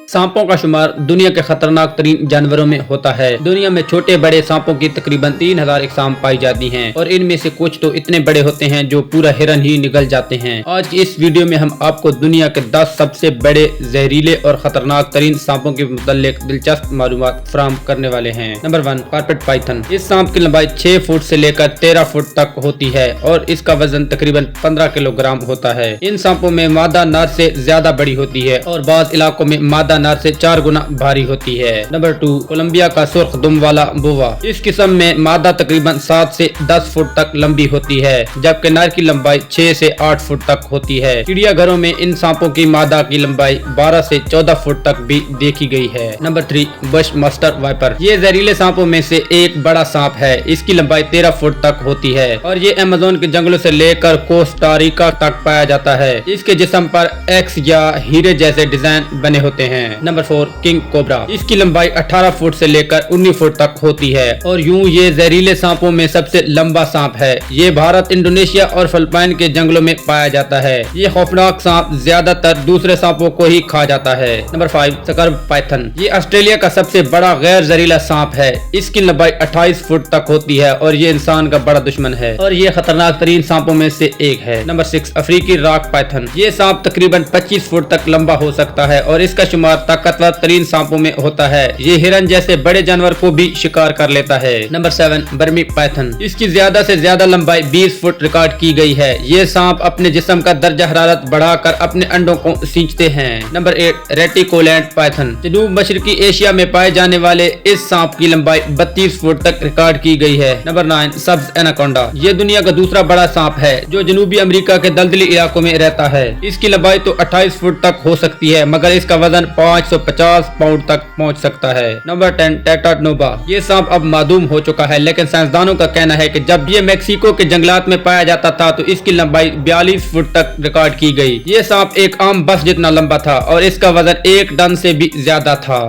सांपों का शुमार दुनिया के खतरनाक तरीन जानवरों में होता है। दुनिया में छोटे बड़े सांपों की तकरीबन 3000 इकसाम पाई जाती हैं और इनमें से कुछ तो इतने बड़े होते हैं जो पूरा हिरन ही निगल जाते हैं। आज की इस वीडियो में हम आपको दुनिया के 10 सबसे बड़े जहरीले और खतरनाक तरीन सांपों के मुतालिक दिलचस्प मालूमात फराहम करने वाले हैं। Number 1, carpet Python. इस सांप की लंबाई 6 फुट से लेकर 13 फुट तक होती है और इसका वजन तकरीबन 15 किलोग्राम होता है। इन सांपों में मादा नर से ज्यादा बड़ी होती है और बाज़ इलाकों में मादा नर से 4 गुना भारी होती है। नंबर 2, कोलंबिया का सुर्ख दुम वाला बोवा। इस किस्म में मादा तकरीबन 7 से 10 फुट तक लंबी होती है जबकि नर की लंबाई 6 से 8 फुट तक होती है। चिड़ियाघरों में इन सांपों की मादा की लंबाई 12 से 14 फुट तक भी देखी गई है। नंबर 3, बश मास्टर वाइपर। ये जहरीले सांपों में से एक बड़ा सांप है। इसकी लंबाई 13 फुट तक होती है और ये अमेज़न के जंगलों से लेकर कोस्टारिका तक पाया जाता है। इसके जिस्म पर एक्स या हीरे जैसे डिजाइन बने होते हैं। Number 4, king cobra. इसकी लंबाई 18 फुट से लेकर 19 फुट तक होती है और यूं ये जहरीले सांपों में सबसे लंबा सांप है। ये भारत, इंडोनेशिया और फिलिपाइन के जंगलों में पाया जाता है। ये खौफनाक सांप ज्यादातर दूसरे सांपों को ही खा जाता है। Number 5, scrub Python. ये ऑस्ट्रेलिया का सबसे बड़ा गैर जहरीला सांप है। इसकी लंबाई 28 फुट तक होती है और ये इंसान का बड़ा दुश्मन है और ये खतरनाक तरीन सांपों में से एक है। नंबर 6, अफ्रीकी रॉक पाइथन। ये सांप तकरीबन 25 फुट तक लंबा हो सकता है और इसका शुमार ताकतवर तरीन सांपों में होता है। ये हिरन जैसे बड़े जानवर को भी शिकार कर लेता है। नंबर 7, बर्मी पाइथन। इसकी ज्यादा से ज्यादा लंबाई 20 फुट रिकॉर्ड की गई है। ये सांप अपने जिस्म का दर्जा हरारत बढ़ाकर अपने अंडों को सींचते हैं। Number 8, reticulated python. जनूब मशरकी एशिया में पाए जाने वाले इस सांप की लंबाई 32 फुट तक रिकॉर्ड की गई है। नंबर 9, सब्ज एनाकोंडा। ये दुनिया का दूसरा बड़ा सांप है जो जनूबी अमेरिका के दलदली इलाकों में रहता है। इसकी लंबाई तो 28 फुट तक हो सकती है मगर इसका वजन 550 पाउंड तक पहुंच सकता है। नंबर 10, टेट्रानोबा। ये सांप अब मादूम हो चुका है लेकिन साइंसदानों का कहना है कि जब ये मेक्सिको के जंगलात में पाया जाता था तो इसकी लंबाई 42 फुट तक रिकॉर्ड की गई। ये सांप एक आम बस जितना लंबा था और इसका वजन 1 टन से भी ज्यादा था।